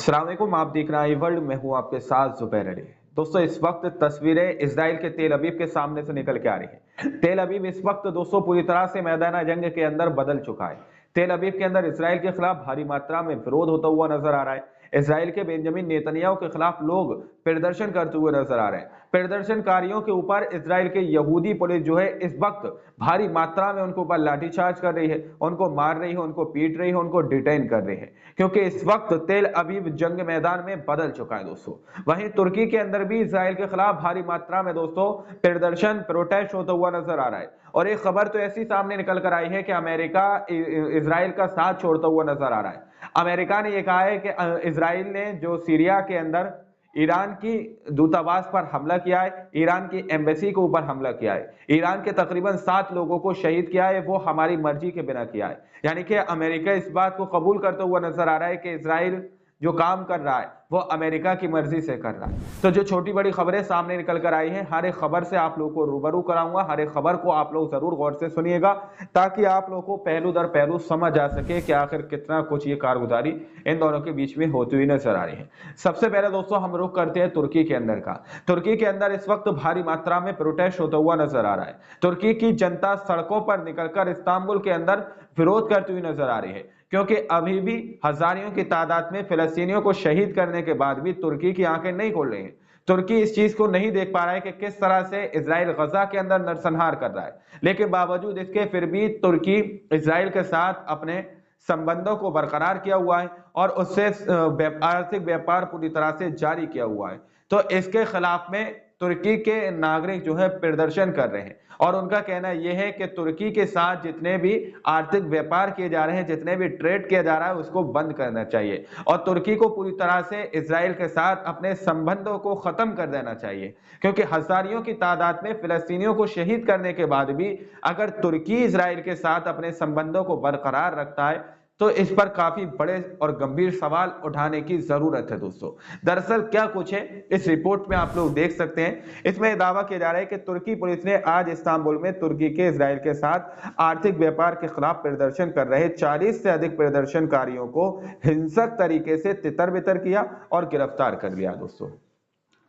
अस्सलाम वालेकुम, आप देख रहे हैं वर्ल्ड में हूं आपके साथ जुबैर अली। दोस्तों, इस वक्त तस्वीरें इजराइल के तेल अवीव के सामने से निकल के आ रही हैं। तेल अवीव इस वक्त दोस्तों पूरी तरह से मैदान जंग के अंदर बदल चुका है। तेल अवीव के अंदर इजराइल के खिलाफ भारी मात्रा में विरोध होता हुआ नजर आ रहा है। इजराइल के बेंजामिन नेतन्याहू के खिलाफ लोग प्रदर्शन करते हुए नजर आ रहे हैं। प्रदर्शनकारियों के ऊपर इजराइल के यहूदी पुलिस जो है इस वक्त भारी मात्रा में उनके ऊपर लाठीचार्ज कर रही है, उनको मार रही है, उनको पीट रही है, उनको डिटेन कर रही है, क्योंकि इस वक्त तेल अवीव जंग मैदान में बदल चुका है दोस्तों। वहीं तुर्की के अंदर भी इजराइल के खिलाफ भारी मात्रा में दोस्तों प्रदर्शन प्रोटेस्ट होता हुआ नजर आ रहा है। और एक खबर तो ऐसी सामने निकल कर आई है कि अमेरिका इजराइल का साथ छोड़ता हुआ नजर आ रहा है। अमेरिका ने यह कहा है कि इजराइल ने जो सीरिया के अंदर ईरान की दूतावास पर हमला किया है, ईरान की एम्बेसी के ऊपर हमला किया है, ईरान के तकरीबन 7 लोगों को शहीद किया है, वो हमारी मर्जी के बिना किया है। यानी कि अमेरिका इस बात को कबूल करता हुआ नजर आ रहा है कि इजराइल जो काम कर रहा है वो अमेरिका की मर्जी से कर रहा है। तो जो छोटी बड़ी खबरें सामने निकल कर आई हैं, हर एक खबर से आप लोगों को रूबरू कराऊंगा। हर एक खबर को आप लोग जरूर गौर से सुनिएगा, ताकि आप लोगों को पहलू दर पहलू समझ आ सके कि आखिर कितना कुछ ये कारगुजारी इन दोनों के बीच में होती हुई नजर आ रही है। सबसे पहले दोस्तों हम रुख करते हैं तुर्की के अंदर का। तुर्की के अंदर इस वक्त भारी मात्रा में प्रोटेस्ट होता हुआ नजर आ रहा है। तुर्की की जनता सड़कों पर निकलकर इस्तांबुल के अंदर विरोध करती हुई नजर आ रही है, क्योंकि अभी भी हजारों की तादाद में फिलिस्तीनियों को शहीद करने के बाद भी तुर्की की आंखें नहीं खोल रही हैं। तुर्की इस चीज को नहीं देख पा रहा है कि किस तरह से इजराइल गजा के अंदर नरसंहार कर रहा है, लेकिन बावजूद इसके फिर भी तुर्की इजराइल के साथ अपने संबंधों को बरकरार किया हुआ है और उससे आर्थिक व्यापार पूरी तरह से जारी किया हुआ है। तो इसके खिलाफ में तुर्की के नागरिक जो है प्रदर्शन कर रहे हैं, और उनका कहना यह है कि तुर्की के साथ जितने भी आर्थिक व्यापार किए जा रहे हैं, जितने भी ट्रेड किया जा रहा है, उसको बंद करना चाहिए और तुर्की को पूरी तरह से इजराइल के साथ अपने संबंधों को खत्म कर देना चाहिए। क्योंकि हजारों की तादाद में फिलिस्तीनियों को शहीद करने के बाद भी अगर तुर्की इजराइल के साथ अपने संबंधों को बरकरार रखता है, तो इस पर काफी बड़े और गंभीर सवाल उठाने की जरूरत है दोस्तों। दरअसल क्या कुछ है इस रिपोर्ट में आप लोग देख सकते हैं। इसमें दावा किया जा रहा है कि तुर्की पुलिस ने आज इस्तांबुल में तुर्की के इजराइल के साथ आर्थिक व्यापार के खिलाफ प्रदर्शन कर रहे 40 से अधिक प्रदर्शनकारियों को हिंसक तरीके से तितर बितर किया और गिरफ्तार कर लिया दोस्तों।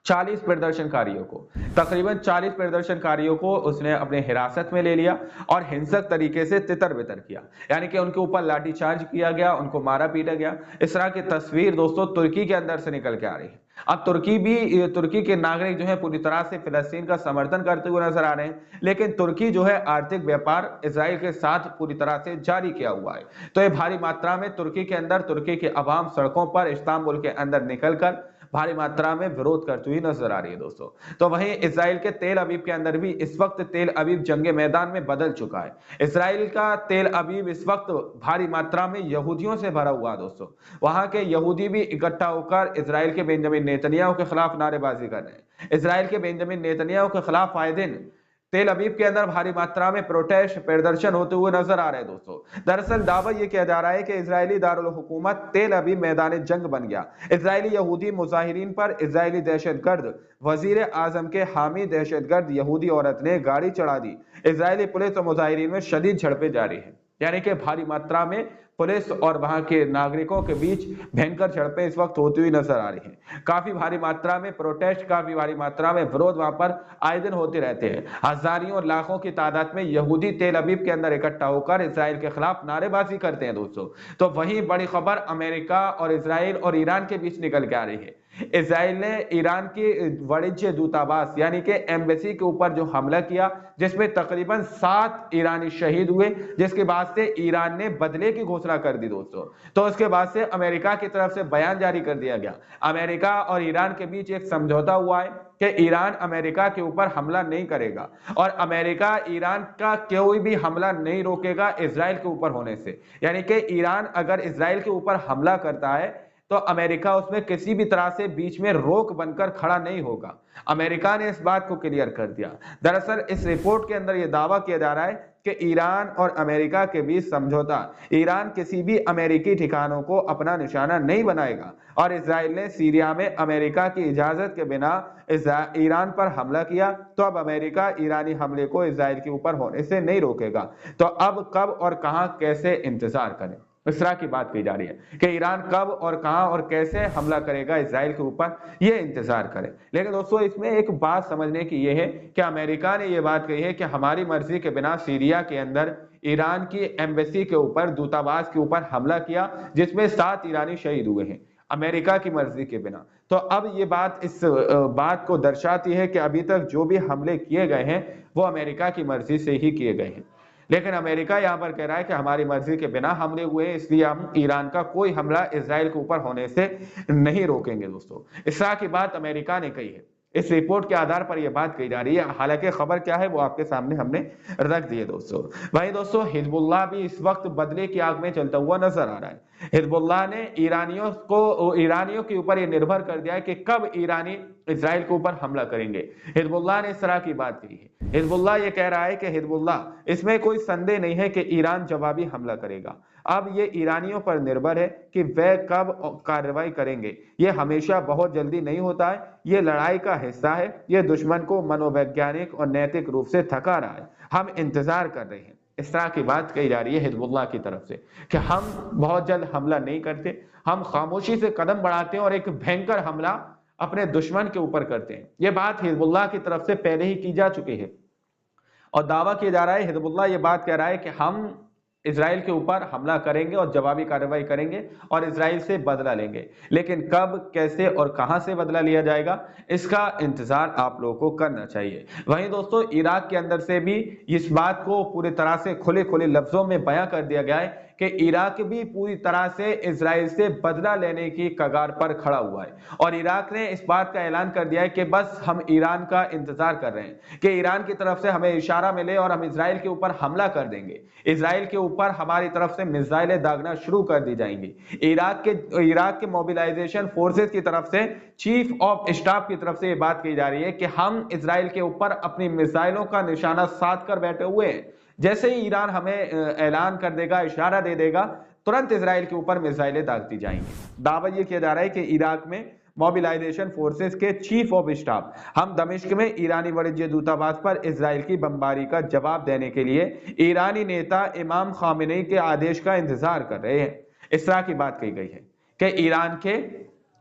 40 प्रदर्शनकारियों को, तकरीबन 40 प्रदर्शनकारियों को उसने अपने हिरासत में ले लिया और हिंसक तरीके से तितर बितर किया, यानी कि उनके ऊपर लाठीचार्ज किया गया, उनको मारा पीटा गया। इस तरह की तस्वीर दोस्तों तुर्की के अंदर से निकल के आ रही है। अब तुर्की के नागरिक जो है पूरी तरह से फिलिस्तीन का समर्थन करते हुए नजर आ रहे हैं, लेकिन तुर्की जो है आर्थिक व्यापार इजराइल के साथ पूरी तरह से जारी किया हुआ है। तो ये भारी मात्रा में तुर्की के अंदर तुर्की के अवाम सड़कों पर इस्तांबुल के अंदर निकलकर भारी मात्रा में विरोध करती हुई नजर आ रही है दोस्तों। तो वहीं इजराइल के तेल अवीव के अंदर भी इस वक्त तेल अवीव जंगे मैदान में बदल चुका है। इजराइल का तेल अवीव इस वक्त भारी मात्रा में यहूदियों से भरा हुआ है दोस्तों। वहां के यहूदी भी इकट्ठा होकर इजराइल के बेंजामिन नेतन्याहू के खिलाफ नारेबाजी कर रहे हैं। इजराइल के बेंजामिन नेतन्याहू के खिलाफ आए दिन तेल अवीव के अंदर भारी मात्रा में प्रोटेस्ट प्रदर्शन होते हुए नजर आ रहे हैं दोस्तों। दरअसल दावा यह किया जा रहा है कि इजरायली दारुल हुकूमत तेल अवीव मैदान जंग बन गया। इजरायली यहूदी मुजाहिरीन पर इजरायली दहशतगर्द वजीर आजम के हामी दहशतगर्द यहूदी औरत ने गाड़ी चढ़ा दी। इजरायली पुलिस और मुजाहिरीन में शदीद झड़पें जारी है, यानी कि भारी मात्रा में पुलिस और वहां के नागरिकों के बीच भयंकर झड़पें इस वक्त होती हुई नजर आ रही हैं। काफी भारी मात्रा में प्रोटेस्ट, काफी भारी मात्रा में विरोध वहां पर आए दिन होते रहते हैं। हजारों और लाखों की तादाद में यहूदी तेल अवीव के अंदर इकट्ठा होकर इजराइल के खिलाफ नारेबाजी करते हैं दोस्तों। तो वहीं बड़ी खबर अमेरिका और इजराइल और ईरान के बीच निकल के आ रही है। इजराइल ने ईरान की वाणिज्य दूतावास यानी कि एम्बेसी के ऊपर जो हमला किया, जिसमें तकरीबन 7 ईरानी शहीद हुए, जिसके बाद से ईरान ने बदले की घोषणा कर दी दोस्तों। तो उसके बाद से अमेरिका की तरफ से बयान जारी कर दिया गया। अमेरिका और ईरान के बीच एक समझौता हुआ है कि ईरान अमेरिका के ऊपर हमला नहीं करेगा और अमेरिका ईरान का कोई भी हमला नहीं रोकेगा इजराइल के ऊपर होने से। यानी कि ईरान अगर इजराइल के ऊपर हमला करता है तो अमेरिका उसमें किसी भी तरह से बीच में रोक बनकर खड़ा नहीं होगा। अमेरिका ने इस बात को क्लियर कर दिया। दरअसल इस रिपोर्ट के अंदर यह दावा किया जा रहा है कि ईरान और अमेरिका के बीच समझौता, ईरान किसी भी अमेरिकी ठिकानों को अपना निशाना नहीं बनाएगा और इजराइल ने सीरिया में अमेरिका की इजाजत के बिना ईरान पर हमला किया, तो अब अमेरिका ईरानी हमले को इजराइल के ऊपर होने से नहीं रोकेगा। तो अब कब और कहां कैसे इंतजार करें। इस तरह की बात कही जा रही है कि ईरान कब और कहां और कैसे हमला करेगा इजराइल के ऊपर, ये इंतजार करें। लेकिन दोस्तों इसमें एक बात समझने की ये है कि अमेरिका ने ये बात कही है कि हमारी मर्जी के बिना सीरिया के अंदर ईरान की एम्बेसी के ऊपर, दूतावास के ऊपर हमला किया, जिसमें 7 ईरानी शहीद हुए हैं अमेरिका की मर्जी के बिना। तो अब ये बात इस बात को दर्शाती है कि अभी तक जो भी हमले किए गए हैं वो अमेरिका की मर्जी से ही किए गए हैं। लेकिन अमेरिका यहां पर कह रहा है कि हमारी मर्जी के बिना हमले हुए, इसलिए हम ईरान का कोई हमला इजराइल के ऊपर होने से नहीं रोकेंगे। दोस्तों इस तरह की बात अमेरिका ने कही है, इस रिपोर्ट के आधार पर यह बात कही जा रही है। हालांकि खबर क्या है वो आपके सामने हमने रख दी है दोस्तों। वहीं दोस्तों हिजबुल्लाह भी इस वक्त बदले की आग में चलता हुआ नजर आ रहा है। हिजबुल्लाह ने ईरानियों के ऊपर यह निर्भर कर दिया है कि कब ईरानी इजराइल के ऊपर हमला करेंगे। हिजबुल्लाह ने इस तरह की बात कही है। हिजबुल्लाह ये कह रहा है कि हिजबुल्लाह, इसमें कोई संदेह नहीं है कि ईरान जवाबी हमला करेगा। अब ये ईरानियों पर निर्भर है कि वह कब कार्रवाई करेंगे। ये हमेशा बहुत जल्दी नहीं होता है, ये लड़ाई का हिस्सा है। ये दुश्मन को मनोवैज्ञानिक और नैतिक रूप से थका रहा है, हम इंतजार कर रहे हैं। इस तरह की बात कही जा रही है हिजबुल्लाह की तरफ से कि हम बहुत जल्द हमला नहीं करते, हम खामोशी से कदम बढ़ाते हैं और एक भयंकर हमला अपने दुश्मन के ऊपर करते हैं। यह बात हिजबुल्लाह की तरफ से पहले ही की जा चुकी है और दावा किया जा रहा है, हिजबुल्लाह ये बात कह रहा है कि हम इजराइल के ऊपर हमला करेंगे और जवाबी कार्रवाई करेंगे और इजराइल से बदला लेंगे। लेकिन कब, कैसे और कहां से बदला लिया जाएगा, इसका इंतजार आप लोगों को करना चाहिए। वहीं दोस्तों इराक के अंदर से भी इस बात को पूरी तरह से खुले खुले लफ्जों में बयां कर दिया गया है कि इराक भी पूरी तरह से इजराइल से बदला लेने की कगार पर खड़ा हुआ है। और इराक ने इस बात का ऐलान कर दिया है कि बस हम ईरान का इंतजार कर रहे हैं कि ईरान की तरफ से हमें इशारा मिले और हम इजराइल के ऊपर हमला कर देंगे। इजराइल के ऊपर हमारी तरफ से मिसाइलें दागना शुरू कर दी जाएंगी। इराक के मोबिलाइजेशन फोर्सेस की तरफ से, चीफ ऑफ स्टाफ की तरफ से यह बात कही जा रही है कि हम इजराइल के ऊपर अपनी मिसाइलों का निशाना साध कर बैठे हुए हैं। जैसे ही ईरान हमें ऐलान कर देगा, इशारा दे देगा, तुरंत इजराइल के ऊपर मिसाइलें दागती जाएंगी। दावा यह किया जा रहा है कि इराक में मोबिलाइजेशन फोर्सेस के चीफ ऑफ स्टाफ हम दमिश्क में ईरानी वाणिज्य दूतावास पर इजराइल की बमबारी का जवाब देने के लिए ईरानी नेता इमाम खामेनी के आदेश का इंतजार कर रहे हैं। इस तरह की बात कही गई है कि ईरान के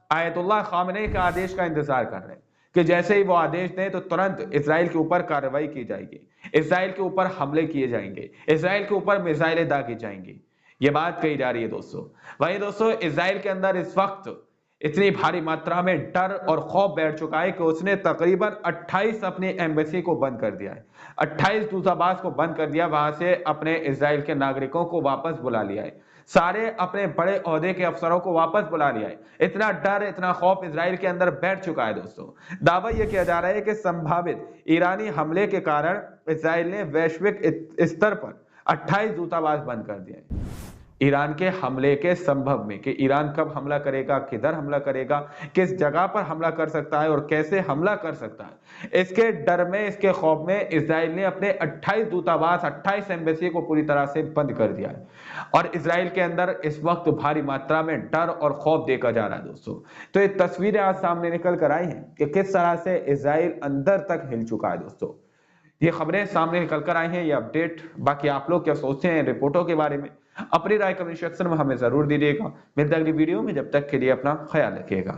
आयतुल्लाह खामेनी के आदेश का इंतजार कर रहे हैं कि जैसे ही वो आदेश दें तो तुरंत इजराइल के ऊपर कार्रवाई की जाएगी, इजराइल के ऊपर हमले किए जाएंगे, इजराइल के ऊपर मिसाइलें दागी जाएंगी। ये बात कही जा रही है दोस्तों। वहीं दोस्तों इजराइल के अंदर इस वक्त इतनी भारी मात्रा में डर और खौफ बैठ चुका है कि उसने तकरीबन 28 अपनी एम्बेसी को बंद कर दिया है, 28 दूतावास को बंद कर दिया, वहां से अपने इजराइल के नागरिकों को वापस बुला लिया है, सारे अपने बड़े ओहदे के अफसरों को वापस बुला लिया है। इतना डर, इतना खौफ इजराइल के अंदर बैठ चुका है दोस्तों। दावा यह किया जा रहा है कि संभावित ईरानी हमले के कारण इजराइल ने वैश्विक स्तर पर 28 दूतावास बंद कर दिए हैं। ईरान के हमले के संभव में कि ईरान कब हमला करेगा, किधर हमला करेगा, किस जगह पर हमला कर सकता है और कैसे हमला कर सकता है, इसके डर में, इसके खौफ में इजराइल ने अपने 28 दूतावास, 28 एम्बेसी को पूरी तरह से बंद कर दिया है। और इजराइल के अंदर इस वक्त भारी मात्रा में डर और खौफ देखा जा रहा है दोस्तों। तो ये तस्वीरें आज सामने निकल कर आई हैं कि किस तरह से इजराइल अंदर तक हिल चुका है दोस्तों। ये खबरें सामने निकल कर आई हैं, ये अपडेट। बाकी आप लोग क्या सोचते हैं रिपोर्टों के बारे में, अपनी राय कमेंट सेक्शन में हमें जरूर दीजिएगा। मिलते हैं अगली वीडियो में, जब तक के लिए अपना ख्याल रखिएगा।